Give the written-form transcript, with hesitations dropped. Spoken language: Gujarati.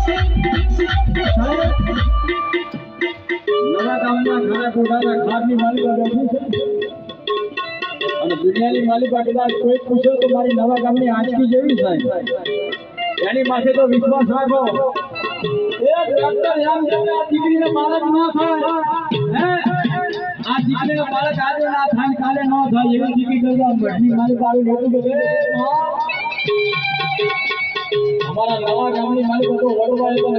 નવા ગામના ખાના કોઠાના ખાટની માલિકા બેઠી છે અને દુનિયાની માલિકા કદાચ કોઈ પૂછે તો મારી નવા ગામની આંચકી જેવી થાય એની માથે તો વિશ્વાસ રાખો એક ડોક્ટર એમ છે કે આ દીકરીને બાળક ના થાય હે આ દીકરીને બાળક આજે ના થાય કાલે ન થાય એવી દીકરી કરતા બધી માલિકા આવી નહોતું કે અમારા નવા ગામની માલિકા તો વડવાય તો